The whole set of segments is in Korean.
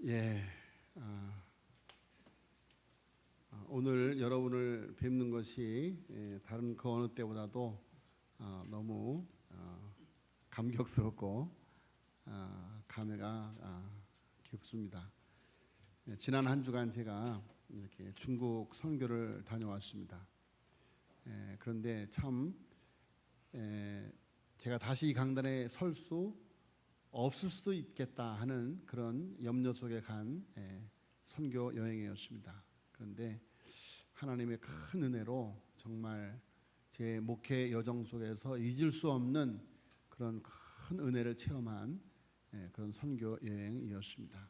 예, 오늘 여러분을 뵙는 것이 다른 그 어느 때보다도 너무 감격스럽고 감회가 깊습니다. 지난 한 주간 제가 이렇게 중국 선교를 다녀왔습니다. 그런데 참 제가 다시 이 강단에 설 수 없을 수도 있겠다 하는 그런 염려 속에 간 선교 여행이었습니다. 그런데 하나님의 큰 은혜로 정말 제 목회 여정 속에서 잊을 수 없는 그런 큰 은혜를 체험한 그런 선교 여행이었습니다.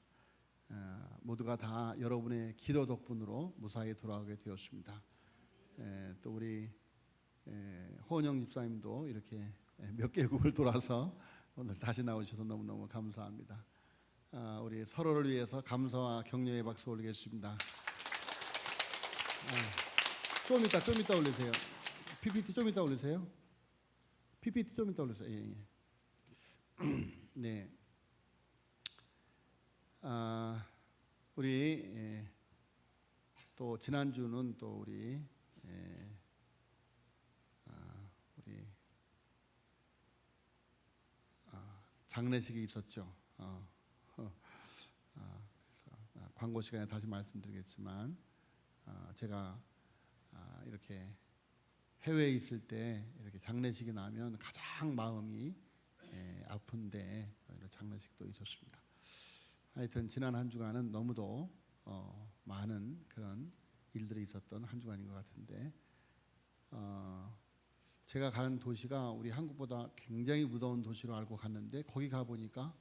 모두가 다 여러분의 기도 덕분으로 무사히 돌아오게 되었습니다. 또 우리 호은영 집사님도 이렇게 몇 개국을 돌아서 오늘 다시 나오셔서 너무너무 감사합니다. 우리 서로를 위해서 감사와 격려의 박수 올리겠습니다. 좀 이따 올리세요. PPT 좀 이따 올리세요. PPT 좀 이따 올리세요. 예. 네. 우리 또 지난주는 또 우리 장례식이 있었죠. 그래서 광고 시간에 다시 말씀드리겠지만 제가 이렇게 해외에 있을 때 이렇게 장례식이 나면 가장 마음이 아픈데 이런 장례식도 있었습니다. 하여튼 지난 한 주간은 너무도 많은 그런 일들이 있었던 한 주간인 것 같은데 제가 가는 도시가 우리 한국보다 굉장히 무더운 도시로 알고 갔는데 거기 가보니까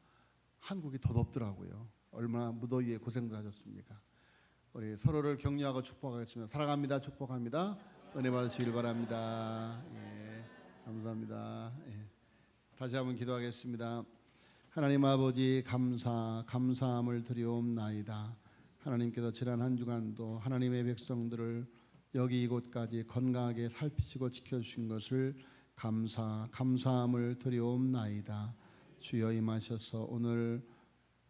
한국이 더 덥더라고요. 얼마나 무더위에 고생들 하셨습니까? 우리 서로를 격려하고 축복하겠습니다. 사랑합니다. 축복합니다. 은혜 받으시길 바랍니다. 예, 감사합니다. 예. 다시 한번 기도하겠습니다. 하나님 아버지 감사함을 드리옵나이다. 하나님께서 지난 한 주간도 하나님의 백성들을 여기 이곳까지 건강하게 살피시고 지켜주신 것을 감사함을 드리옵나이다. 주여 임하셔서 오늘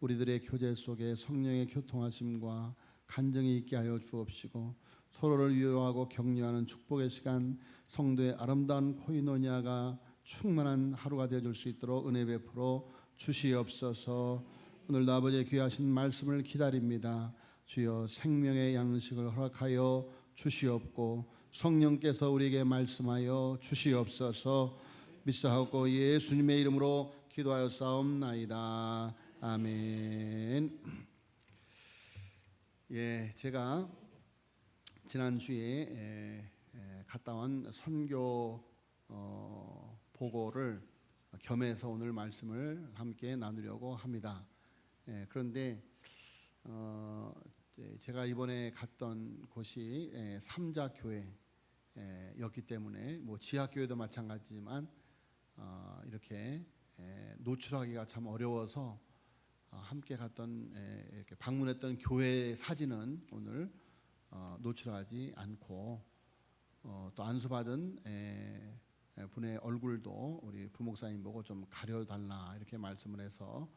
우리들의 교제 속에 성령의 교통하심과 간증이 있게 하여 주옵시고 서로를 위로하고 격려하는 축복의 시간 성도의 아름다운 코이노니아가 충만한 하루가 되어줄 수 있도록 은혜 베풀어 주시옵소서. 오늘도 아버지의 귀하신 말씀을 기다립니다. 주여 생명의 양식을 허락하여 주시옵고 성령께서 우리에게 말씀하여 주시옵소서. 믿사옵고 예수님의 이름으로 기도하여 싸움나이다. 아멘. 예, 제가 지난주에 갔다 온 선교 보고를 겸해서 오늘 말씀을 함께 나누려고 합니다. 그런데 제가 이번에 갔던 곳이 삼자교회였기 때문에 뭐 지하교회도 마찬가지지만 이렇게 노출하기가 참 어려워서 함께 갔던 이렇게 방문했던 교회 사진은 오늘 노출하지 않고 또 안수받은 분의 얼굴도 우리 부목사님 보고 좀 가려달라 이렇게 말씀을 해서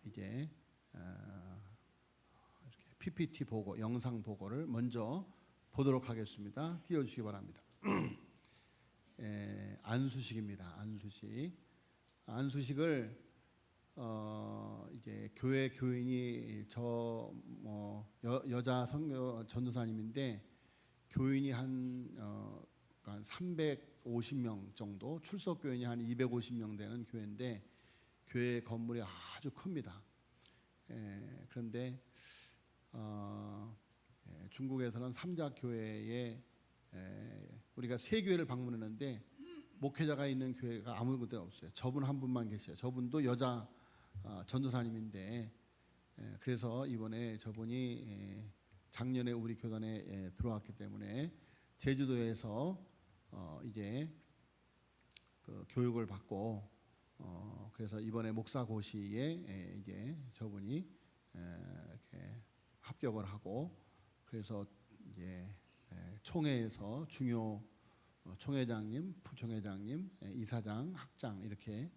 이제 이렇게 PPT 보고 영상 보고를 먼저 보도록 하겠습니다. 띄워주시기 바랍니다. 안수식입니다. 안수식을 이제 교회 교인이 여자 선교 전도사님인데 교인이 한 350명 정도, 출석 교인이 한 250명 되는 교회인데 교회 건물이 아주 큽니다. 그런데 중국에서는 삼자교회에 우리가 세 교회를 방문했는데 목회자가 있는 교회가 아무 곳에 없어요. 저분 한 분만 계세요. 저분도 여자 전도사님인데 그래서 이번에 저분이 작년에 우리 교단에 들어왔기 때문에 제주도에서 이제 그 교육을 받고 그래서 이번에 목사고시에 이제 저분이 이렇게 합격을 하고 그래서 이제 총회에서 중요 총회장님, 부총회장님, 이사장, 학장 이렇게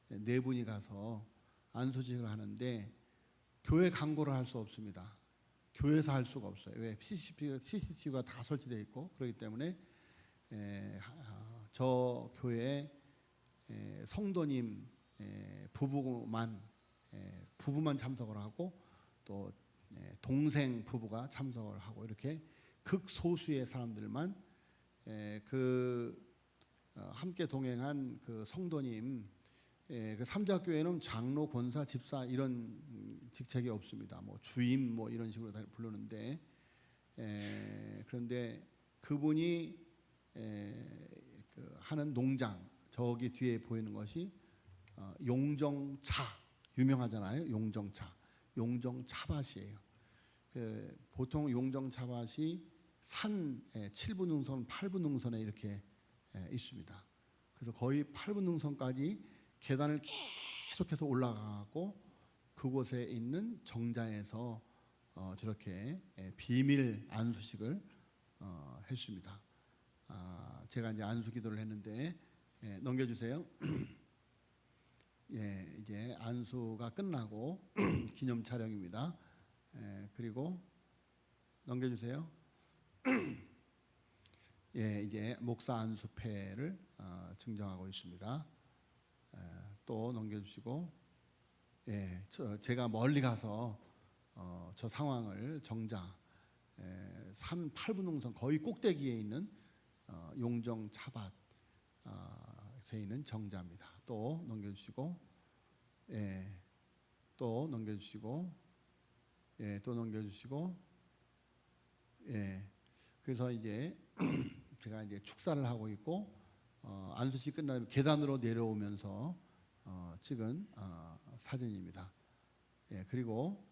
네 분이 가서 안수직을 하는데 교회 광고를 할 수 없습니다. 교회에서 할 수가 없어요. 왜? CCTV가 다 설치되어 있고 그렇기 때문에 저 교회에 성도님 부부만 참석을 하고 또 동생 부부가 참석을 하고 이렇게 극소수의 사람들만 함께 동행한 그 성도님 그 삼자교회는 장로, 권사, 집사 이런 직책이 없습니다. 뭐 주임 뭐 이런 식으로 다 부르는데 그런데 그분이 하는 농장 저기 뒤에 보이는 것이 용정차 유명하잖아요. 용정차밭이에요. 보통 용정차밭이 산 7분 능선, 8분 능선에 이렇게 있습니다. 그래서 거의 8분 능선까지 계단을 계속해서 올라가고 그곳에 있는 정자에서 저렇게 비밀 안수식을 했습니다. 제가 이제 안수 기도를 했는데 넘겨주세요. 예, 이제 안수가 끝나고 기념 촬영입니다. 그리고 넘겨주세요. 예, 이제 목사 안수패를 증정하고 있습니다. 또 넘겨주시고, 예, 제가 멀리 가서 저 상황을 정자 산 8분 능선 거의 꼭대기에 있는 용정 차밭에 있는 정자입니다. 또 넘겨주시고, 예, 또 넘겨주시고, 예, 또 넘겨주시고, 예. 그래서 이제 제가 이제 축사를 하고 있고 안수식 끝나면 계단으로 내려오면서 찍은 사진입니다. 예, 그리고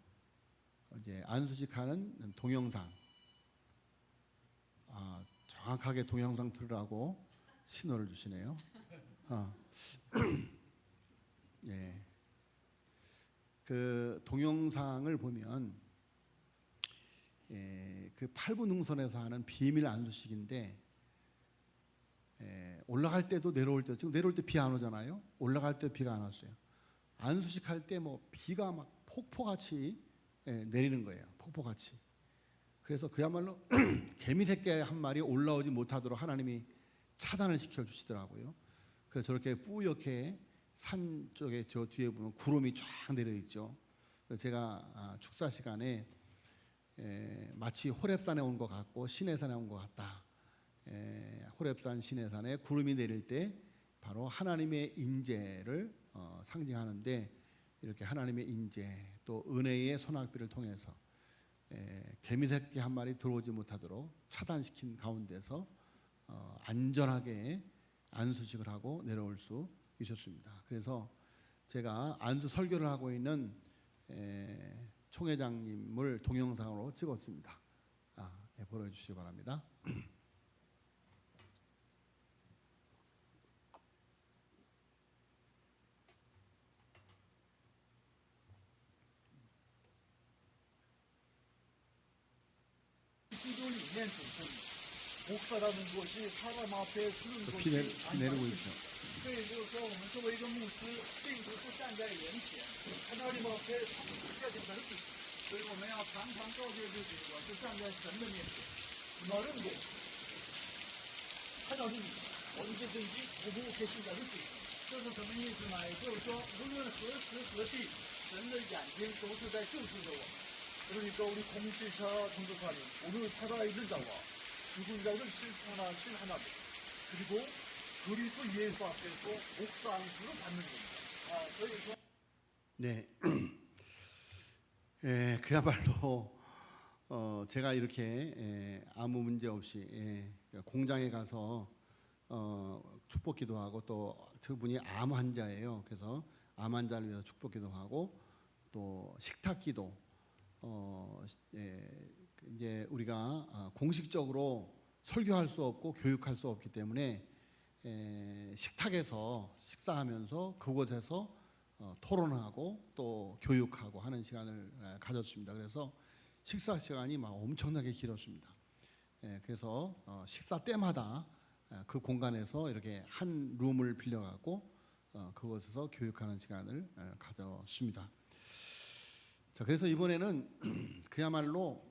이제 안수식하는 동영상 정확하게 동영상 틀으라고 신호를 주시네요. 예, 그 동영상을 보면 그 8분 능선에서 하는 비밀 안수식인데 올라갈 때도 내려올 때도 지금 내려올 때 비 안 오잖아요. 올라갈 때 비가 안 왔어요. 안수식 할 때 뭐 비가 막 폭포같이 내리는 거예요. 폭포같이. 그래서 그야말로 개미 새끼 한 마리 올라오지 못하도록 하나님이 차단을 시켜 주시더라고요. 그래서 저렇게 뿌옇게 산 쪽에 저 뒤에 보면 구름이 쫙 내려 있죠. 그래서 제가 축사 시간에 마치 호렙산에 온 것 같고 시내산에 온 것 같다. 호렙산 시내산에 구름이 내릴 때 바로 하나님의 임재를 상징하는데 이렇게 하나님의 임재 또 은혜의 소낙비를 통해서 개미새끼 한 마리 들어오지 못하도록 차단시킨 가운데서 안전하게 안수식을 하고 내려올 수 있었습니다. 그래서 제가 안수 설교를 하고 있는 총회장님을 동영상으로 찍었습니다. 예, 보여주시기 바랍니다. 목사라는 것이 사람 앞에 서는 비 것이 내리고 있죠. 所以就是说，我们作为一个牧师，并不是站在人前，하나님 앞에 서야 된다는 뜻. 所以我们要常常告诫自己，我是站在神的面前，너는 뭐 하나님 언제든지 보고 계신다는 뜻. 这是什么意思呢？也就是说，无论何时何地，神的眼睛都是在注视着我们。 그러니까 우리 공지사 전도사님 오늘 살아있는 자와 죽은 자를 실천하신 하나님 그리고 그리스도 예수 앞에서 목사 안수를 받는 겁니다. 그래서 네, 그야말로 제가 이렇게 아무 문제 없이 공장에 가서 축복기도 하고 또 저분이 암 환자예요. 그래서 암 환자를 위해서 축복기도 하고 또 식탁기도 이제 우리가 공식적으로 설교할 수 없고 교육할 수 없기 때문에 식탁에서 식사하면서 그곳에서 토론하고 또 교육하고 하는 시간을 가졌습니다. 그래서 식사 시간이 막 엄청나게 길었습니다. 그래서 식사 때마다 그 공간에서 이렇게 한 룸을 빌려갖고 그곳에서 교육하는 시간을 가졌습니다. 자, 그래서 이번에는 그야말로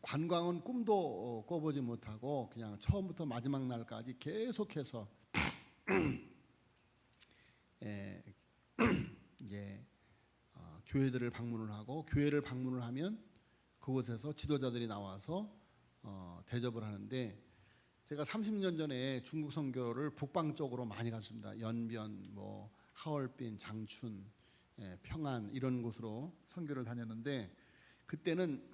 관광은 꿈도 꿔보지 못하고 그냥 처음부터 마지막 날까지 계속해서 이제 교회들을 방문을 하고, 교회를 방문을 하면 그곳에서 지도자들이 나와서 대접을 하는데, 제가 30년 전에 중국 선교를 북방 쪽으로 많이 갔습니다. 연변, 뭐 하얼빈, 장춘, 평안 이런 곳으로 선교를 다녔는데, 그때는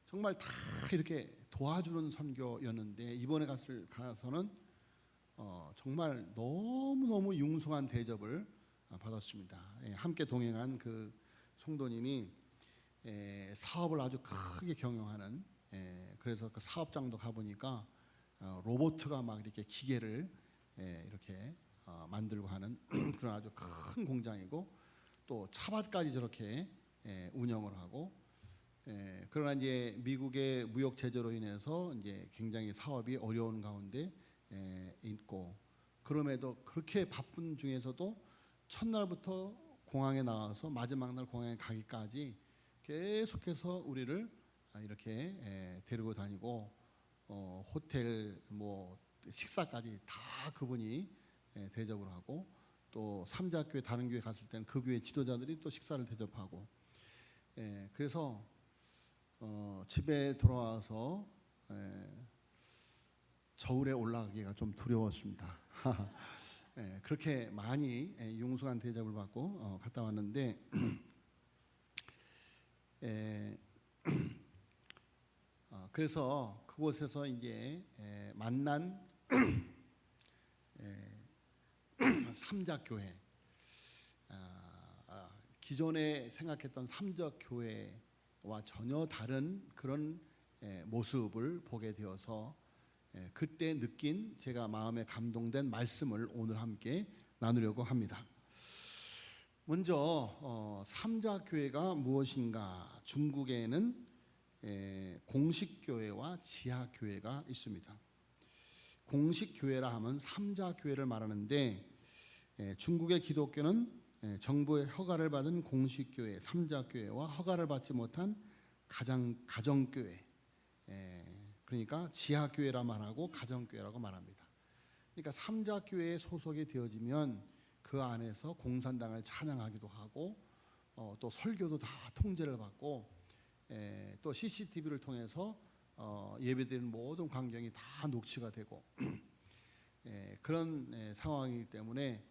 정말 다 이렇게 도와주는 선교였는데, 이번에 가서는 정말 너무너무 융숭한 대접을 받았습니다. 함께 동행한 그 성도님이 사업을 아주 크게 경영하는, 그래서 그 사업장도 가보니까 로봇가 막 이렇게 기계를 이렇게 만들고 하는 그런 아주 큰 공장이고, 또 차밭까지 저렇게 운영을 하고, 그러나 이제 미국의 무역 제재로 인해서 이제 굉장히 사업이 어려운 가운데 있고, 그럼에도 그렇게 바쁜 중에서도 첫날부터 공항에 나와서 마지막 날 공항에 가기까지 계속해서 우리를 이렇게 데리고 다니고, 호텔 뭐 식사까지 다 그분이 대접을 하고, 또 삼자교회 다른 교회 갔을 때는 그 교회 지도자들이 또 식사를 대접하고, 그래서 집에 돌아와서 저울에 올라가기가 좀 두려웠습니다. 그렇게 많이 융숭한 대접을 받고 갔다 왔는데, 그래서 그곳에서 이제 만난 삼자교회, 기존에 생각했던 삼자교회와 전혀 다른 그런 모습을 보게 되어서 그때 느낀, 제가 마음에 감동된 말씀을 오늘 함께 나누려고 합니다. 먼저 삼자교회가 무엇인가? 중국에는 공식교회와 지하교회가 있습니다. 공식교회라 하면 삼자교회를 말하는데, 중국의 기독교는 정부의 허가를 받은 공식교회, 삼자교회와 허가를 받지 못한 가정교회, 그러니까 지하교회라 말하고 가정교회라고 말합니다. 그러니까 삼자교회에 소속이 되어지면 그 안에서 공산당을 찬양하기도 하고, 또 설교도 다 통제를 받고, 또 CCTV를 통해서 예배드리는 모든 광경이 다 녹취가 되고 그런 상황이기 때문에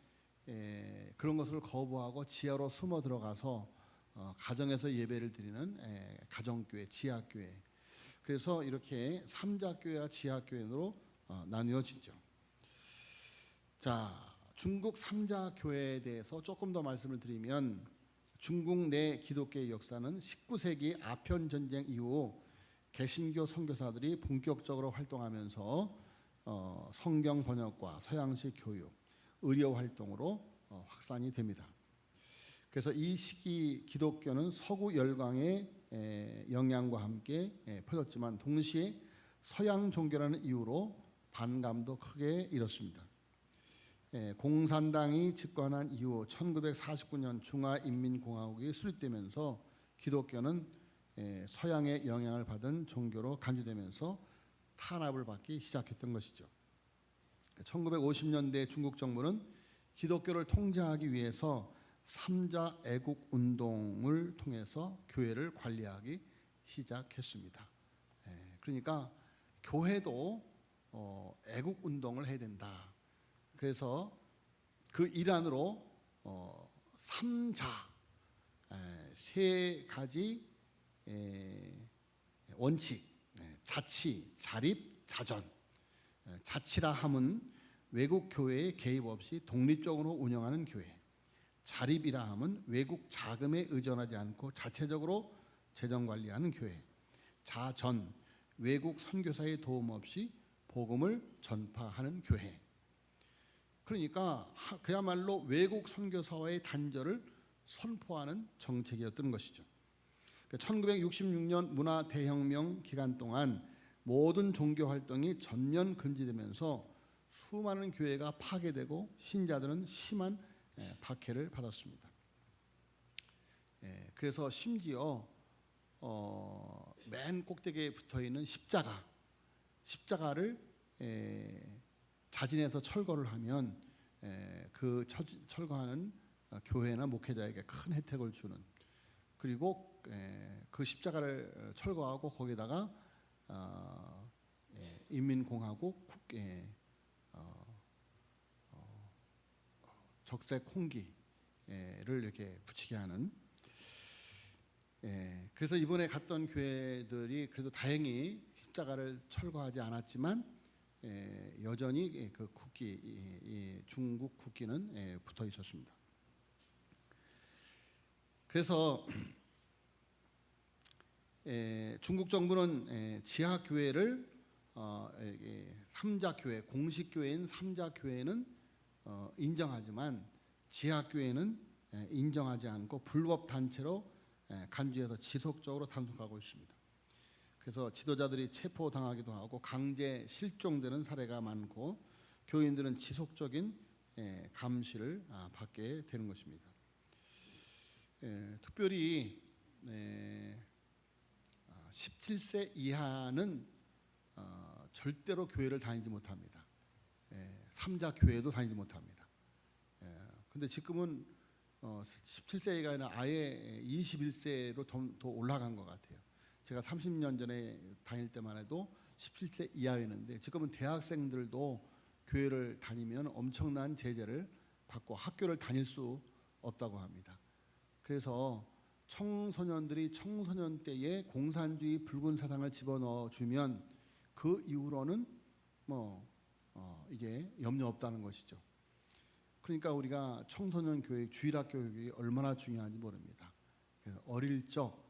그런 것을 거부하고 지하로 숨어 들어가서 가정에서 예배를 드리는 가정교회, 지하교회, 그래서 이렇게 삼자교회와 지하교회로 나뉘어지죠. 자, 중국 삼자교회에 대해서 조금 더 말씀을 드리면, 중국 내 기독교의 역사는 19세기 아편 전쟁 이후 개신교 선교사들이 본격적으로 활동하면서 성경 번역과 서양식 교육, 의료 활동으로 확산이 됩니다. 그래서 이 시기 기독교는 서구 열강의 영향과 함께 퍼졌지만, 동시에 서양 종교라는 이유로 반감도 크게 일었습니다. 공산당이 집권한 이후 1949년 중화인민공화국이 수립되면서 기독교는 서양의 영향을 받은 종교로 간주되면서 탄압을 받기 시작했던 것이죠. 1950년대 중국 정부는 기독교를 통제하기 위해서 삼자 애국 운동을 통해서 교회를 관리하기 시작했습니다. 그러니까 교회도 애국 운동을 해야 된다. 그래서 그 일환으로 삼자, 세 가지 원칙, 자치, 자립, 자전. 자치라 함은 외국 교회의 개입 없이 독립적으로 운영하는 교회. 자립이라 함은 외국 자금에 의존하지 않고 자체적으로 재정 관리하는 교회. 자전, 외국 선교사의 도움 없이 복음을 전파하는 교회. 그러니까 그야말로 외국 선교사와의 단절을 선포하는 정책이었던 것이죠. 1966년 문화 대혁명 기간 동안 모든 종교 활동이 전면 금지되면서 수많은 교회가 파괴되고 신자들은 심한 박해를 받았습니다. 그래서 심지어 맨 꼭대기에 붙어 있는 십자가를 자진해서 철거를 하면 그 철거하는 교회나 목회자에게 큰 혜택을 주는, 그리고 그 십자가를 철거하고 거기다가 인민공화국 적색 홍기를 이렇게 붙이게 하는. 그래서 이번에 갔던 교회들이 그래도 다행히 십자가를 철거하지 않았지만 여전히 그 국기, 이 중국 국기는 붙어 있었습니다. 그래서 중국 정부는 지하 교회를 3자 교회, 공식 교회인 3자 교회는 인정하지만 지하 교회는 인정하지 않고 불법 단체로 간주해서 지속적으로 단속하고 있습니다. 그래서 지도자들이 체포당하기도 하고 강제 실종되는 사례가 많고 교인들은 지속적인 감시를 받게 되는 것입니다. 특별히 17세 이하는 절대로 교회를 다니지 못합니다. 3자 교회도 다니지 못합니다. 근데 지금은 17세가 아니라 아예 21세로 더 올라간 것 같아요. 제가 30년 전에 다닐 때만 해도 17세 이하였는데 지금은 대학생들도 교회를 다니면 엄청난 제재를 받고 학교를 다닐 수 없다고 합니다. 그래서 청소년들이 청소년 때에 공산주의 붉은 사상을 집어넣어 주면 그 이후로는 이게 염려 없다는 것이죠. 그러니까 우리가 청소년 교육, 주일학 교육이 얼마나 중요한지 모릅니다. 그래서 어릴 적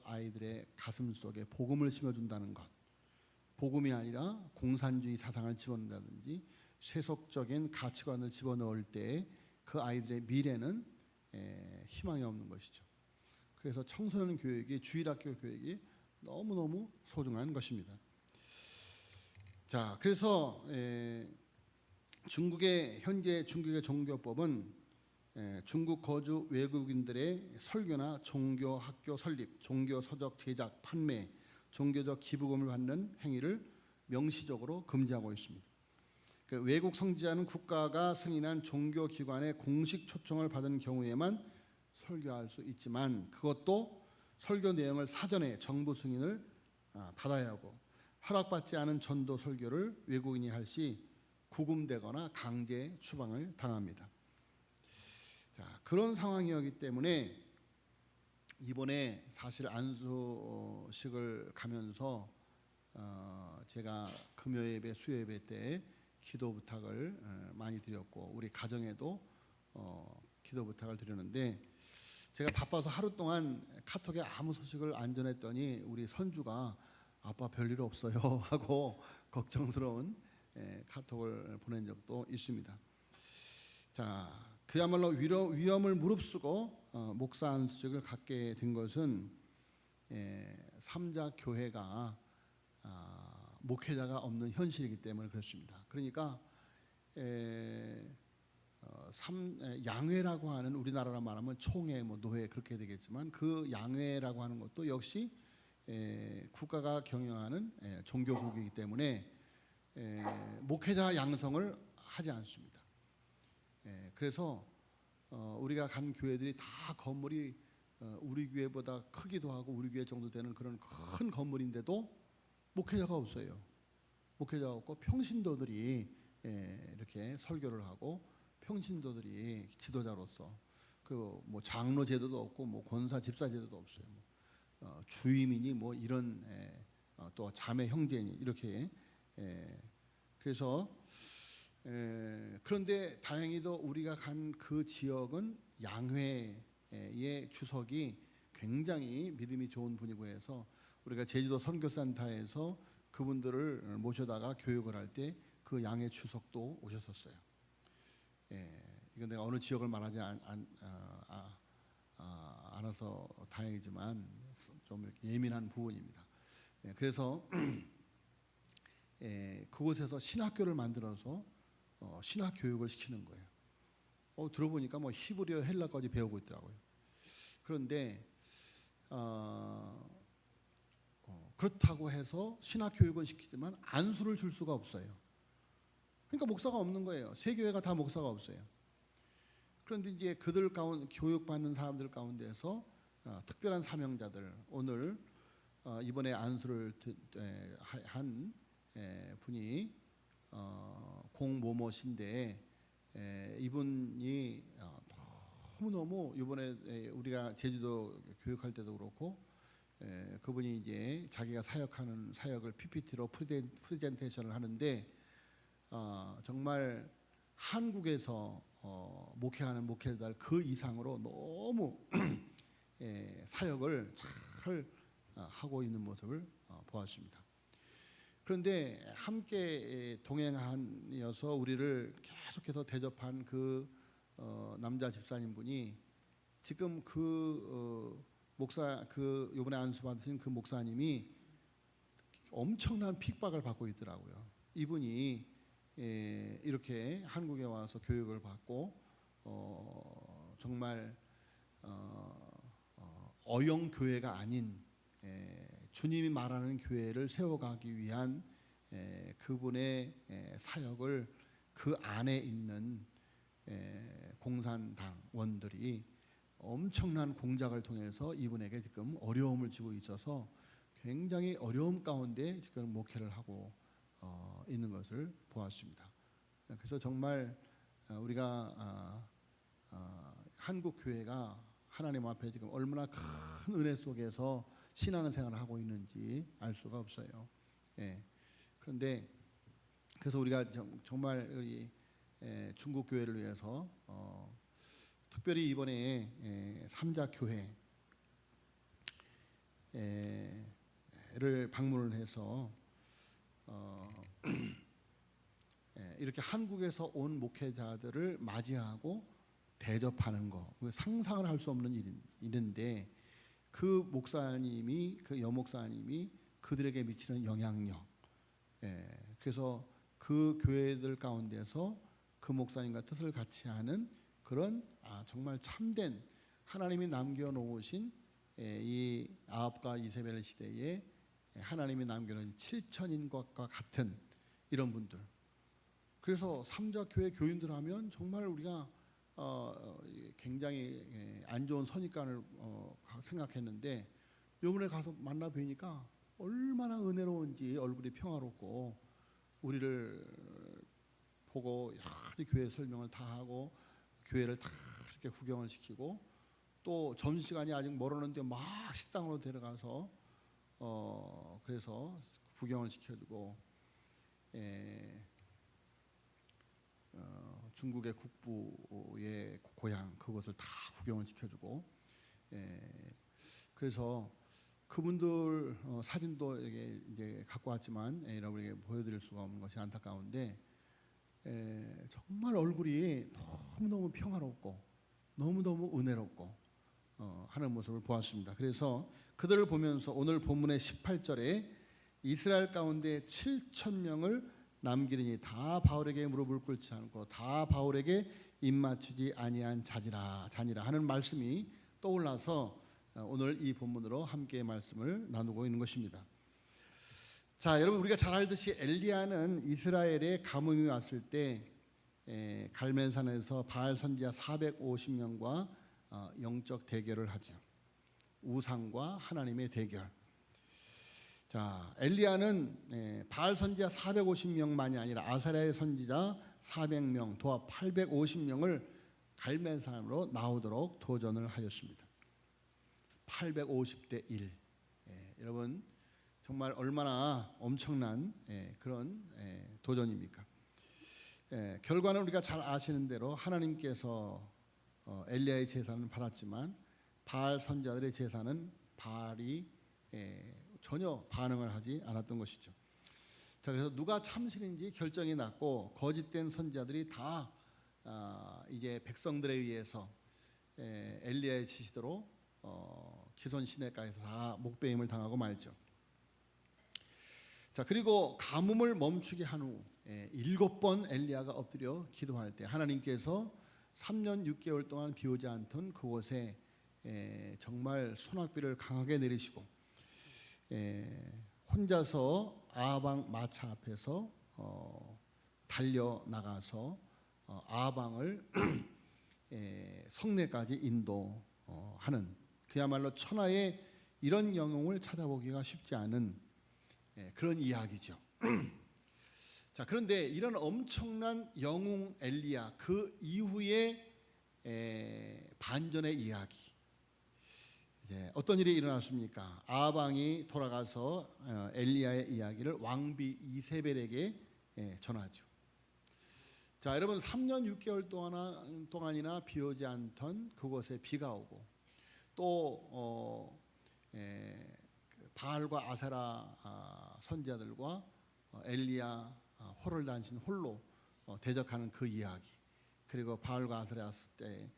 아이들의 가슴 속에 복음을 심어준다는 것, 복음이 아니라 공산주의 사상을 집어넣는다든지 세속적인 가치관을 집어넣을 때 그 아이들의 미래는 희망이 없는 것이죠. 그래서 청소년 교육이, 주일학교 교육이 너무너무 소중한 것입니다. 자, 그래서 현재 중국의 종교법은 중국 거주 외국인들의 설교나 종교 학교 설립, 종교 서적 제작, 판매, 종교적 기부금을 받는 행위를 명시적으로 금지하고 있습니다. 외국 성지자는 국가가 승인한 종교기관의 공식 초청을 받은 경우에만 설교할 수 있지만 그것도 설교 내용을 사전에 정부 승인을 받아야 하고 허락받지 않은 전도 설교를 외국인이 할 시 구금되거나 강제 추방을 당합니다. 자, 그런 상황이었기 때문에 이번에 사실 안수식을 가면서 제가 금요예배, 수요예배 때 기도 부탁을 많이 드렸고 우리 가정에도 기도 부탁을 드렸는데 제가 바빠서 하루 동안 카톡에 아무 소식을 안 전했더니 우리 선주가 아빠 별일 없어요 하고 걱정스러운 카톡을 보낸 적도 있습니다. 자, 그야말로 위험을 무릅쓰고 목사 안수식을 갖게 된 것은 3자 교회가 목회자가 없는 현실이기 때문에 그렇습니다. 그러니까 양회라고 하는, 우리나라로 말하면 총회, 노회 그렇게 되겠지만 그 양회라고 하는 것도 역시 국가가 경영하는 종교국이기 때문에 목회자 양성을 하지 않습니다. 그래서 우리가 간 교회들이 다 건물이 우리 교회보다 크기도 하고 우리 교회 정도 되는 그런 큰 건물인데도 목회자가 없어요. 목회자가 없고 평신도들이 이렇게 설교를 하고 평신도들이 지도자로서 그 장로 제도도 없고 권사 집사 제도도 없어요. 주임이니 이런 또 자매 형제니 이렇게 그래서 그런데 다행히도 우리가 간 그 지역은 양회의 주석이 굉장히 믿음이 좋은 분이고 해서 우리가 제주도 선교센터에서 그분들을 모셔다가 교육을 할 때 그 양회 주석도 오셨었어요. 이건 내가 어느 지역을 말하지 않아서 다행이지만 좀 이렇게 예민한 부분입니다. 그래서 그곳에서 신학교를 만들어서 신학 교육을 시키는 거예요. 들어보니까 히브리어, 헬라까지 배우고 있더라고요. 그런데 그렇다고 해서 신학 교육은 시키지만 안수를 줄 수가 없어요. 그러니까 목사가 없는 거예요. 세 교회가 다 목사가 없어요. 그런데 이제 그들 가운데 교육받는 사람들 가운데서 특별한 사명자들, 오늘 이번에 안수를 한 분이 공모모신데, 이분이 너무너무 이번에 우리가 제주도 교육할 때도 그렇고, 그분이 이제 자기가 사역하는 사역을 PPT로 프레젠테이션을 하는데, 정말 한국에서 목회하는 목회자들 그 이상으로 너무 사역을 잘 하고 있는 모습을 보았습니다. 그런데 함께 동행하여서 우리를 계속해서 대접한 그 남자 집사님 분이 지금 이번에 안수 받으신 그 목사님이 엄청난 핍박을 받고 있더라고요. 이분이 이렇게 한국에 와서 교육을 받고 정말 어영 교회가 아닌 주님이 말하는 교회를 세워가기 위한 그분의 사역을 그 안에 있는 공산당원들이 엄청난 공작을 통해서 이분에게 지금 어려움을 주고 있어서 굉장히 어려움 가운데 지금 목회를 하고 있는 것을 보았습니다. 그래서 정말 우리가 한국 교회가 하나님 앞에 지금 얼마나 큰 은혜 속에서 신앙생활을 하고 있는지 알 수가 없어요. 그런데 그래서 우리가 정말 우리 중국 교회를 위해서 특별히 이번에 삼자 교회를 방문을 해서 이렇게 한국에서 온 목회자들을 맞이하고 대접하는 거, 상상을 할 수 없는 일인데, 그 목사님이, 그 여목사님이 그들에게 미치는 영향력, 그래서 그 교회들 가운데서 그 목사님과 뜻을 같이 하는 그런 정말 참된 하나님이 남겨놓으신 이 아합과 이세벨 시대에 하나님이 남겨놓은 7천인과 같은 이런 분들. 그래서 삼자교회 교인들 하면 정말 우리가 굉장히 안 좋은 선입관을 생각했는데, 요번에 가서 만나 뵈니까 얼마나 은혜로운지, 얼굴이 평화롭고 우리를 보고 여러 교회 설명을 다 하고 교회를 다 이렇게 구경을 시키고, 또 점심시간이 아직 멀었는데 막 식당으로 데려가서 그래서 구경을 시켜주고, 중국의 국부의 고향 그것을 다 구경을 시켜주고, 그래서 그분들 사진도 이제 갖고 왔지만 여러분에게 보여드릴 수가 없는 것이 안타까운데, 정말 얼굴이 너무너무 평화롭고 너무너무 은혜롭고 하는 모습을 보았습니다. 그래서 그들을 보면서 오늘 본문의 18절에 이스라엘 가운데 7,000명을 남기리니 다 바울에게 무릎을 꿇지 않고 다 바울에게 입맞추지 아니한 자니라 하는 말씀이 떠올라서 오늘 이 본문으로 함께 말씀을 나누고 있는 것입니다. 자, 여러분, 우리가 잘 알듯이 엘리야는 이스라엘에 가뭄이 왔을 때 갈멜산에서 바알 선지자 450명과 영적 대결을 하죠. 우상과 하나님의 대결. 자, 엘리야는 바알 선지자 450명만이 아니라 아사랴의 선지자 400명, 도합 850명을 갈멜산으로 나오도록 도전을 하였습니다. 850대 1. 여러분, 정말 얼마나 엄청난 그런 도전입니까? 결과는 우리가 잘 아시는 대로 하나님께서 엘리야의 제사는 받았지만 바알 선지자들의 제사는 바알이 전혀 반응을 하지 않았던 것이죠. 자, 그래서 누가 참신인지 결정이 났고 거짓된 선지자들이 다 이제 백성들에 의해서 엘리야의 지시대로 기손 시내가에서 다 목배임을 당하고 말죠. 자, 그리고 가뭄을 멈추게 한 후 7번 엘리야가 엎드려 기도할 때 하나님께서 3년 6개월 동안 비 오지 않던 그곳에 정말 소낙비를 강하게 내리시고 혼자서 아방 마차 앞에서 달려 나가서 아방을 성내까지 인도하는, 그야말로 천하의 이런 영웅을 찾아보기가 쉽지 않은 그런 이야기죠. 자, 그런데 이런 엄청난 영웅 엘리야, 그 이후에 반전의 이야기. 이제 어떤 일이 일어났습니까? 아방이 돌아가서 엘리야의 이야기를 왕비 이세벨에게 전하죠. 자, 여러분, 3년 6개월 동안이나 비 오지 않던 그곳에 비가 오고, 또 바알과 아세라 선지자들과 엘리야 호를 단신 홀로 대적하는 그 이야기, 그리고 바알과 아세라 때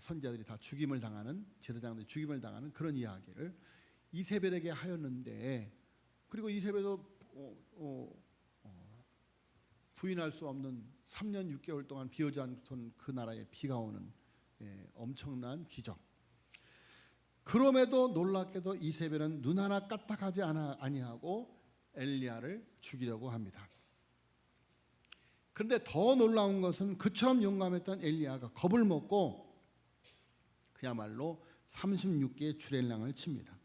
선지자들이 다 죽임을 당하는, 제사장들이 죽임을 당하는 그런 이야기를 이세벨에게 하였는데, 그리고 이세벨도 부인할 수 없는 3년 6개월 동안 비 오지 않던 그 나라에 비가 오는 엄청난 기적. 그럼에도 놀랍게도 이세벨은 눈 하나 까딱하지 아니하고 엘리야를 죽이려고 합니다. 그런데 더 놀라운 것은 그처럼 용감했던 엘리야가 겁을 먹고 그야말로 36개의 주렐랑을 칩니다.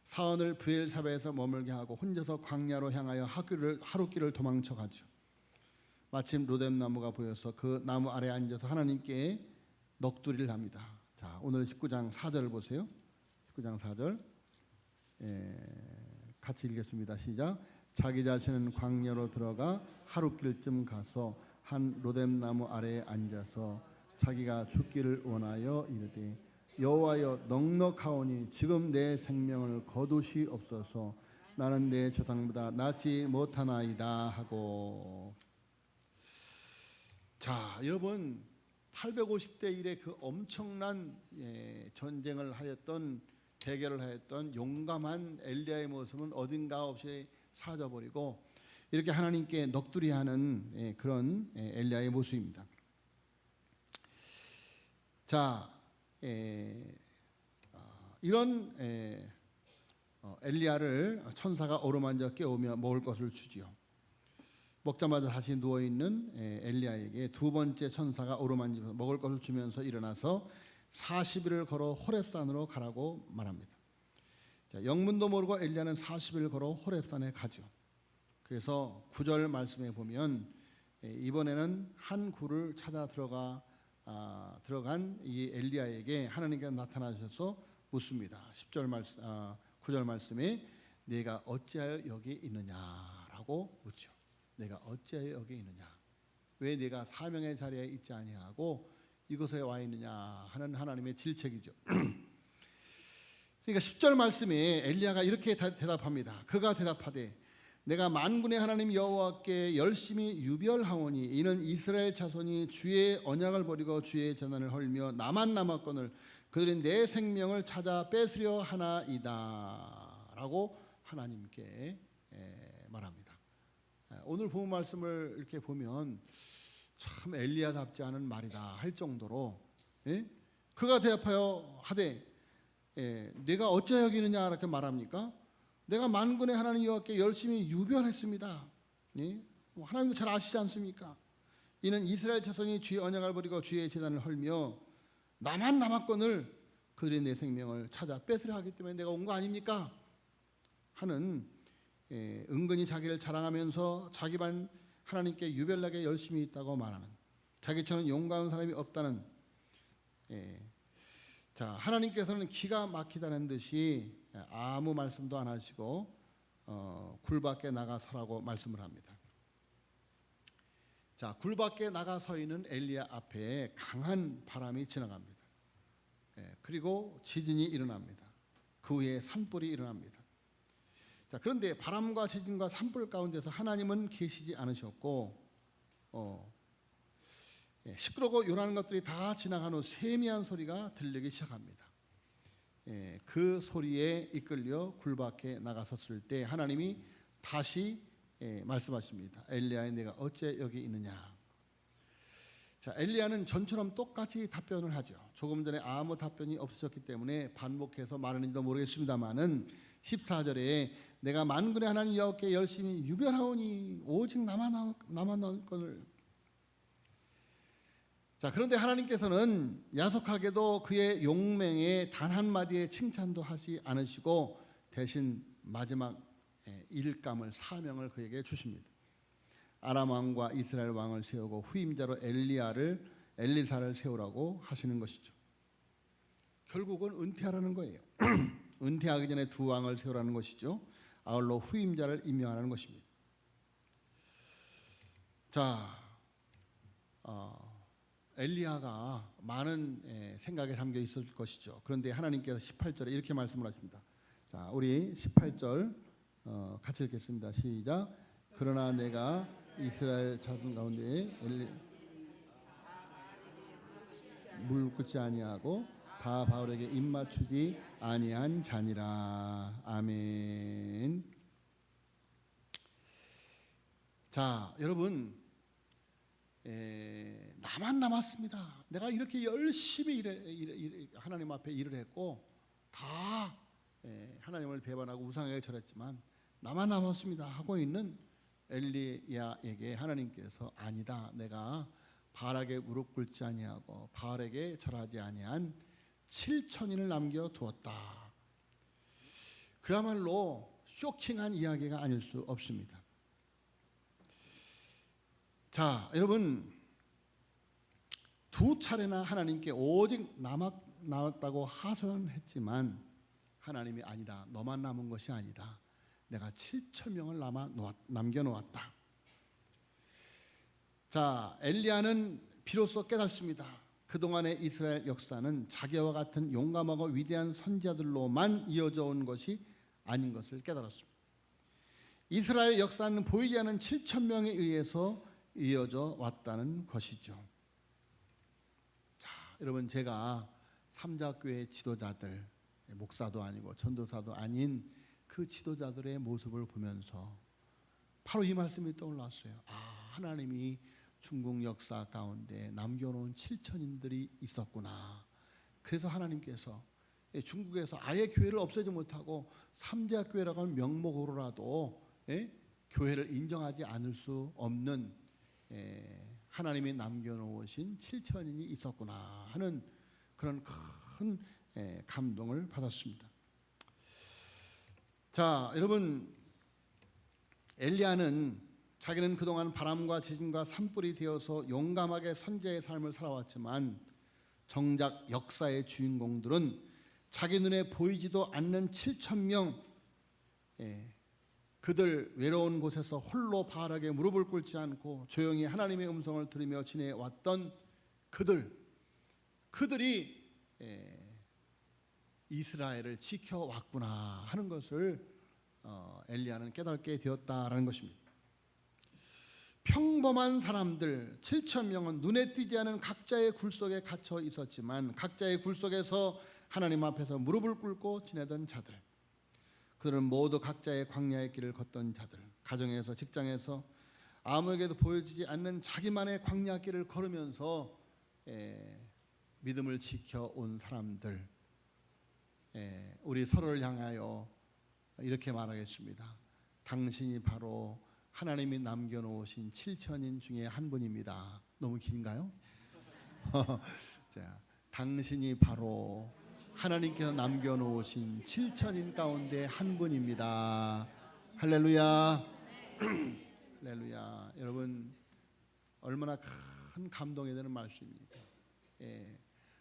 사원을 브엘사바에서 머물게 하고 혼자서 광야로 향하여 하룻길을 도망쳐 가죠. 마침 로뎀 나무가 보여서 그 나무 아래 앉아서 하나님께 넋두리를 합니다. 자, 오늘 19장 4절 보세요. 19장 4절 같이 읽겠습니다. 시작. 자기 자신은 광야로 들어가 하룻길쯤 가서 한 로뎀 나무 아래에 앉아서 자기가 죽기를 원하여 이르되 여호와여, 넉넉하오니 지금 내 생명을 거두시옵소서. 나는 내 조상보다 낫지 못하나이다 하고. 자, 여러분, 850대 1의 그 엄청난 전쟁을 하였던, 대결을 하였던 용감한 엘리야의 모습은 어딘가 없이 사라져버리고 이렇게 하나님께 넋두리하는 그런 엘리야의 모습입니다. 자, 이런 엘리야를 천사가 어루만져 깨우며 먹을 것을 주지요. 먹자마자 다시 누워있는 엘리야에게 두 번째 천사가 어루만져 먹을 것을 주면서 일어나서 40일을 걸어 호렙산으로 가라고 말합니다. 자, 영문도 모르고 엘리야는 40일 걸어 호렙산에 가죠. 그래서 9절 말씀에 보면 이번에는 한 굴을 찾아 들어간 이 엘리야에게 하나님께서 나타나셔서 묻습니다. 9절 말씀에 네가 어찌하여 여기 있느냐라고 묻죠. 내가 어찌하여 여기 있느냐, 왜 네가 사명의 자리에 있지 아니하고 이곳에 와 있느냐 하는 하나님의 질책이죠. 그러니까 10절 말씀에 엘리야가 이렇게 대답합니다. 그가 대답하되 내가 만군의 하나님 여호와께 열심히 유별하오니 이는 이스라엘 자손이 주의 언약을 버리고 주의 재단을 헐며 나만 남았거늘 그들이 내 생명을 찾아 뺏으려 하나이다 라고 하나님께 말합니다. 오늘 본 말씀을 이렇게 보면 참 엘리야답지 않은 말이다 할 정도로, 그가 대답하여 하되 내가 어찌 여기 있느냐 이렇게 말합니까? 내가 만군의 하나님 여호와께 열심히 유별했습니다. 하나님도 잘 아시지 않습니까? 이는 이스라엘 자손이 주의 언약을 버리고 주의 제단을 헐며 나만 남았거늘 그들이 내 생명을 찾아 뺏으려 하기 때문에 내가 온 거 아닙니까? 하는, 은근히 자기를 자랑하면서 자기만 하나님께 유별나게 열심히 있다고 말하는, 자기처럼 용감한 사람이 없다는, 자, 하나님께서는 기가 막히다는 듯이 아무 말씀도 안 하시고 굴 밖에 나가 서라고 말씀을 합니다. 자, 굴 밖에 나가 서 있는 엘리야 앞에 강한 바람이 지나갑니다. 그리고 지진이 일어납니다. 그 후에 산불이 일어납니다. 자, 그런데 바람과 지진과 산불 가운데서 하나님은 계시지 않으셨고 시끄럽고 요란한 것들이 다 지나간 후 세미한 소리가 들리기 시작합니다. 그 소리에 이끌려 굴 밖에 나가섰을 때 하나님이 다시 말씀하십니다. 엘리야야, 내가 어째 여기 있느냐. 자, 엘리야는 전처럼 똑같이 답변을 하죠. 조금 전에 아무 답변이 없으셨기 때문에 반복해서 말하는지도 모르겠습니다만은 14절에 내가 만군의 하나님 여호와께 열심히 유별하오니 오직 나만 나올 것을. 자, 그런데 하나님께서는 야속하게도 그의 용맹에 단 한마디의 칭찬도 하지 않으시고 대신 마지막 일감을 사명을 그에게 주십니다. 아람 왕과 이스라엘 왕을 세우고 후임자로 엘리사를 세우라고 하시는 것이죠. 결국은 은퇴하라는 거예요. 은퇴하기 전에 두 왕을 세우라는 것이죠. 아울러 후임자를 임명하라는 것입니다. 자, 엘리야가 많은 생각에 잠겨 있을 것이죠. 그런데 하나님께서 18절에 이렇게 말씀을 하십니다. 자, 우리 18절 같이 읽겠습니다. 시작. 그러나 내가 이스라엘 자손 가운데 물붙지 아니하고 다 바울에게 입맞추지 아니한 자니라. 아멘. 자, 여러분, 나만 남았습니다. 내가 이렇게 열심히 하나님 앞에 일을 했고 다 하나님을 배반하고 우상에게 절했지만 나만 남았습니다 하고 있는 엘리야에게 하나님께서 아니다, 내가 바알에게 무릎 꿇지 아니하고 바알에게 절하지 아니한 7천인을 남겨두었다. 그야말로 쇼킹한 이야기가 아닐 수 없습니다. 자, 여러분, 두 차례나 하나님께 오직 남았다고 하소연했지만 하나님이 아니다, 너만 남은 것이 아니다, 내가 7천 명을 남겨놓았다. 자, 엘리야는 비로소 깨닫습니다. 그동안의 이스라엘 역사는 자기와 같은 용감하고 위대한 선지자들로만 이어져 온 것이 아닌 것을 깨달았습니다. 이스라엘 역사는 보이지 않는 7천 명에 의해서 이어져 왔다는 것이죠. 자, 여러분, 제가 삼자교회 지도자들, 목사도 아니고 전도사도 아닌 그 지도자들의 모습을 보면서 바로 이 말씀이 떠올랐어요. 하나님이 중국 역사 가운데 남겨놓은 7천인들이 있었구나. 그래서 하나님께서 중국에서 아예 교회를 없애지 못하고 삼자교회라고 하는 명목으로라도 교회를 인정하지 않을 수 없는 하나님이 남겨놓으신 7천인이 있었구나 하는 그런 큰 감동을 받았습니다. 자, 여러분, 엘리야는 자기는 그동안 바람과 지진과 산불이 되어서 용감하게 선지자의 삶을 살아왔지만 정작 역사의 주인공들은 자기 눈에 보이지도 않는 7천 명, 그들 외로운 곳에서 홀로 바알에게 무릎을 꿇지 않고 조용히 하나님의 음성을 들으며 지내왔던 그들이 이스라엘을 지켜왔구나 하는 것을 엘리야는 깨닫게 되었다라는 것입니다. 평범한 사람들 7천 명은 눈에 띄지 않은 각자의 굴 속에 갇혀 있었지만 각자의 굴 속에서 하나님 앞에서 무릎을 꿇고 지내던 자들, 그들은 모두 각자의 광야의 길을 걷던 자들, 가정에서 직장에서 아무에게도 보여지지 않는 자기만의 광야길을 걸으면서 믿음을 지켜온 사람들, 우리 서로를 향하여 이렇게 말하겠습니다. 당신이 바로 하나님이 남겨놓으신 7천인 중에 한 분입니다. 너무 긴가요? 자, 당신이 바로 하나님께서 남겨놓으신 7천인 가운데 한 분입니다. 할렐루야. 할렐루야. 여러분, 얼마나 큰 감동이 되는 말씀입니다.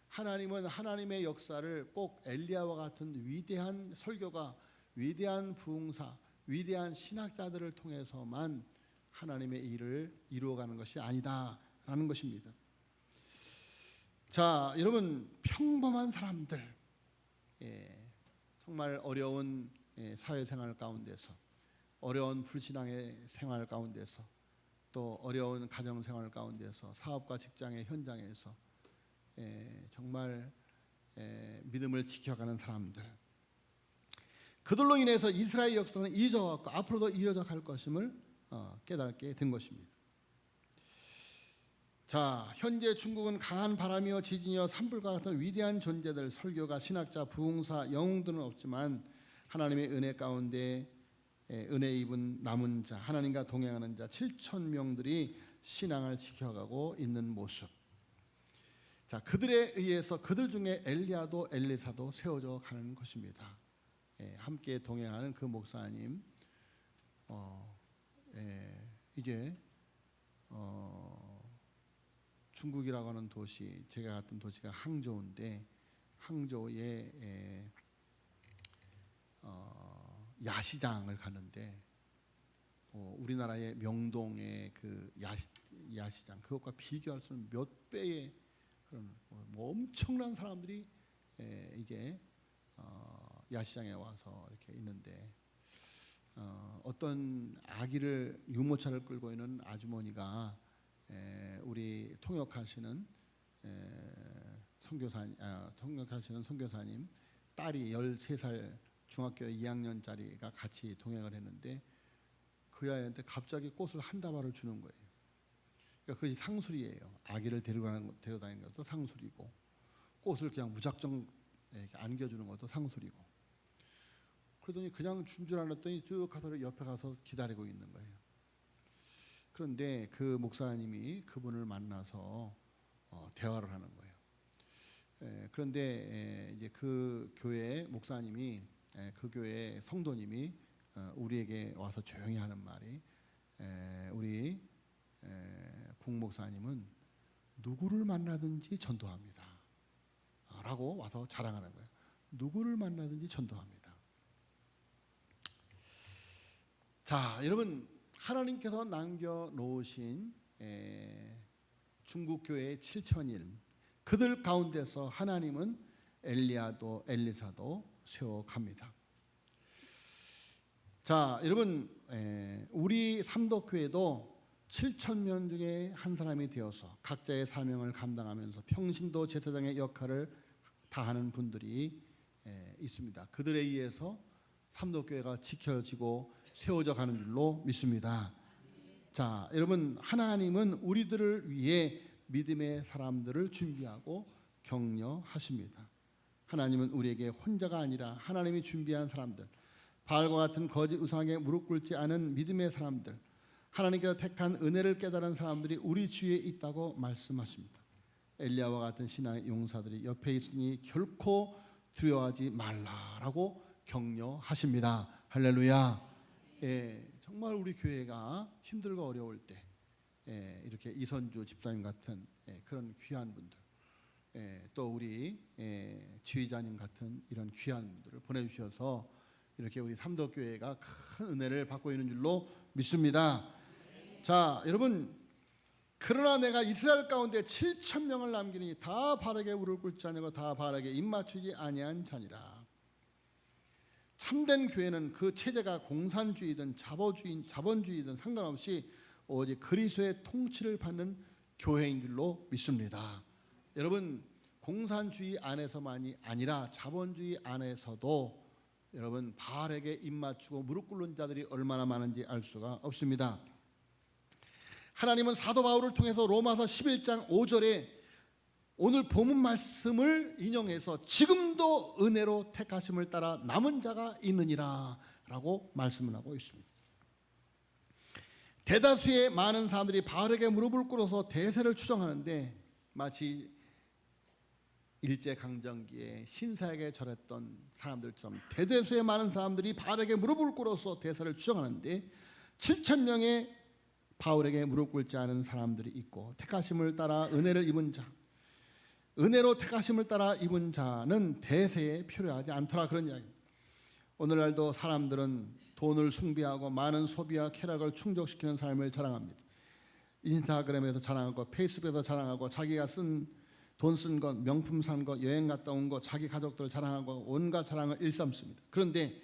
하나님은 하나님의 역사를 꼭 엘리야와 같은 위대한 설교가, 위대한 부흥사, 위대한 신학자들을 통해서만 하나님의 일을 이루어가는 것이 아니다라는 것입니다. 자, 여러분, 평범한 사람들, 정말 어려운 사회생활 가운데서, 어려운 불신앙의 생활 가운데서, 또 어려운 가정생활 가운데서, 사업과 직장의 현장에서 정말 믿음을 지켜가는 사람들, 그들로 인해서 이스라엘 역사는 이어져갔고 앞으로도 이어져 갈 것임을 깨닫게 된 것입니다. 자, 현재 중국은 강한 바람이요 지진이요 산불과 같은 위대한 존재들, 설교가, 신학자, 부흥사, 영웅들은 없지만 하나님의 은혜 가운데 은혜 입은 남은 자, 하나님과 동행하는 자 7천 명들이 신앙을 지켜가고 있는 모습. 자, 그들에 의해서 그들 중에 엘리야도 엘리사도 세워져 가는 것입니다. 함께 동행하는 그 목사님, 이제 중국이라고 하는 도시, 제가 갔던 도시가 항저우인데 항저우에 야시장을 가는데 우리나라의 명동의 그 야시장 그것과 비교할 수 없는 몇 배의 그런 엄청난 사람들이 이제 야시장에 와서 이렇게 있는데 어떤 아기를 유모차를 끌고 있는 아주머니가 우리 통역하시는 선교사님 딸이 13살 중학교 2학년짜리가 같이 동행을 했는데 그 아이한테 갑자기 꽃을 한 다발을 주는 거예요. 그러니까 그것이 상술이에요. 아기를 데려다니는 것도 상술이고 꽃을 그냥 무작정 이렇게 안겨주는 것도 상술이고. 그러더니 그냥 준 줄 알았더니 쭉 가서 옆에 가서 기다리고 있는 거예요. 그런데 그 목사님이 그분을 만나서 대화를 하는 거예요. 그런데 이제 그 교회 목사님이 그 교회 성도님이 우리에게 와서 조용히 하는 말이 우리 국목사님은 누구를 만나든지 전도합니다 라고 와서 자랑하는 거예요. 누구를 만나든지 전도합니다. 자, 여러분, 하나님께서 남겨놓으신 중국 교회의 7천일, 그들 가운데서 하나님은 엘리야도 엘리사도 세워갑니다. 자, 여러분, 우리 삼덕교회도 7천 명 중에 한 사람이 되어서 각자의 사명을 감당하면서 평신도 제사장의 역할을 다하는 분들이 있습니다. 그들에 의해서 삼덕교회가 지켜지고 세워져 가는 줄로 믿습니다. 자, 여러분, 하나님은 우리들을 위해 믿음의 사람들을 준비하고 격려하십니다. 하나님은 우리에게 혼자가 아니라 하나님이 준비한 사람들, 바알과 같은 거짓 우상에 무릎 꿇지 않은 믿음의 사람들, 하나님께서 택한 은혜를 깨달은 사람들이 우리 주위에 있다고 말씀하십니다. 엘리야와 같은 신앙의 용사들이 옆에 있으니 결코 두려워하지 말라라고 격려하십니다. 할렐루야. 정말 우리 교회가 힘들고 어려울 때 이렇게 이선주 집사님 같은 그런 귀한 분들, 또 우리 지휘자님 같은 이런 귀한 분들을 보내주셔서 이렇게 우리 삼덕교회가 큰 은혜를 받고 있는 줄로 믿습니다. 자, 여러분, 그러나 내가 이스라엘 가운데 7천 명을 남기니 다 바르게 무릎 꿇지 아니하고 다 바르게 입 맞추지 아니한 자니라. 참된 교회는 그 체제가 공산주의든 자본주의든 상관없이 오직 그리스도의 통치를 받는 교회인 줄로 믿습니다. 여러분, 공산주의 안에서만이 아니라 자본주의 안에서도 여러분 바알에게 입 맞추고 무릎 꿇는 자들이 얼마나 많은지 알 수가 없습니다. 하나님은 사도 바울을 통해서 로마서 11장 5절에 오늘 본문 말씀을 인용해서 지금도 은혜로 택하심을 따라 남은 자가 있느니라 라고 말씀을 하고 있습니다. 대다수의 많은 사람들이 바알에게 무릎을 꿇어서 대세를 추정하는데 마치 일제강점기에 신사에게 절했던 사람들처럼 대다수의 많은 사람들이 바알에게 무릎을 꿇어서 대세를 추정하는데 7천 명의 바울에게 무릎 꿇지 않은 사람들이 있고 택하심을 따라 은혜를 입은 자, 은혜로 택하심을 따라 입은 자는 대세에 필요하지 않더라, 그런 이야기입니다. 오늘날도 사람들은 돈을 숭배하고 많은 소비와 쾌락을 충족시키는 삶을 자랑합니다. 인스타그램에서 자랑하고 페이스북에서 자랑하고 자기가 돈 쓴 것, 명품 산 것, 여행 갔다 온 것, 자기 가족들 자랑하고 온갖 자랑을 일삼습니다. 그런데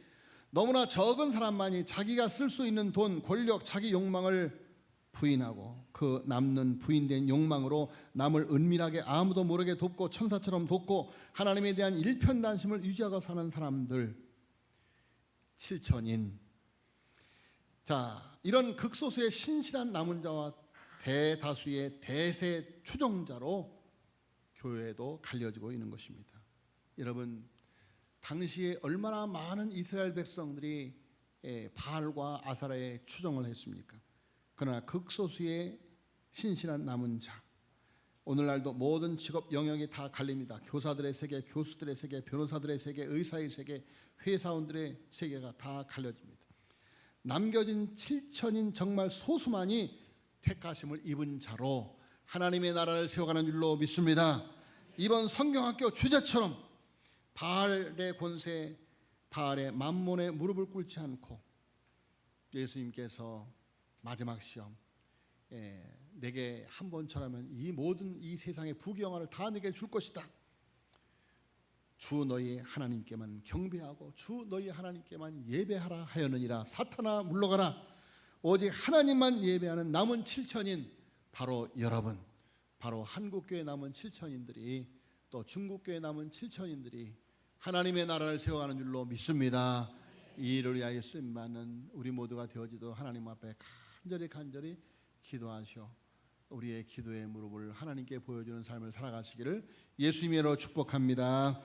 너무나 적은 사람만이 자기가 쓸 수 있는 돈, 권력, 자기 욕망을 부인하고 그 남는 부인된 욕망으로 남을 은밀하게 아무도 모르게 돕고 천사처럼 돕고 하나님에 대한 일편단심을 유지하고 사는 사람들 7천인. 자, 이런 극소수의 신실한 남은 자와 대다수의 대세 추종자로 교회도 갈려지고 있는 것입니다. 여러분, 당시에 얼마나 많은 이스라엘 백성들이 바알과 아사라에 추종을 했습니까? 그러나 극소수의 신실한 남은 자, 오늘날도 모든 직업 영역이 다 갈립니다. 교사들의 세계, 교수들의 세계, 변호사들의 세계, 의사의 세계, 회사원들의 세계가 다 갈려집니다. 남겨진 7천인 정말 소수만이 택하심을 입은 자로 하나님의 나라를 세워가는 줄로 믿습니다. 이번 성경학교 주제처럼 바알의 권세, 바알의 만몬에 무릎을 꿇지 않고 예수님께서 마지막 시험, 내게 한 번 절하면 이 모든 이 세상의 부귀영화를 다 내게 줄 것이다. 주 너희 하나님께만 경배하고 주 너희 하나님께만 예배하라 하였느니라. 사탄아 물러가라. 오직 하나님만 예배하는 남은 7천인 바로 여러분, 바로 한국교회 남은 7천인들이 또 중국교회 남은 7천인들이 하나님의 나라를 세워가는 줄로 믿습니다. 이 일을 위하여 쓰임받는 우리 모두가 되어지도록 하나님 앞에 간절히 기도하시오. 우리의 기도의 무릎을 하나님께 보여주는 삶을 살아가시기를 예수님으로 축복합니다.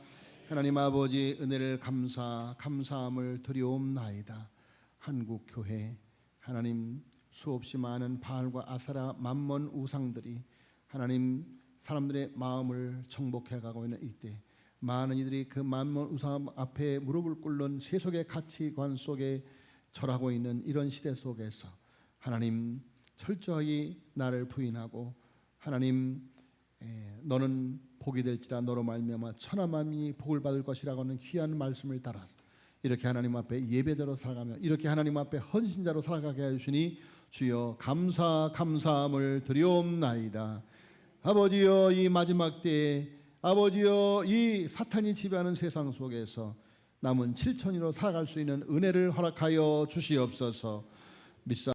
하나님 아버지, 은혜를 감사함을 드리옵나이다. 한국교회 하나님, 수없이 많은 바알과 아사라 만몬 우상들이 하나님 사람들의 마음을 정복해가고 있는 이때 많은 이들이 그 만몬 우상 앞에 무릎을 꿇는 세속의 가치관 속에 절하고 있는 이런 시대 속에서 하나님 철저하게 나를 부인하고 하나님 너는 복이 될지라 너로 말미암아 천하 만민이 복을 받을 것이라고 하는 귀한 말씀을 따라서 이렇게 하나님 앞에 예배자로 살아가며 이렇게 하나님 앞에 헌신자로 살아가게 해주시니 주여 감사함을 드리옵나이다. 아버지여, 이 마지막 때에 아버지여, 이 사탄이 지배하는 세상 속에서 남은 7천이로 살아갈 수 있는 은혜를 허락하여 주시옵소서.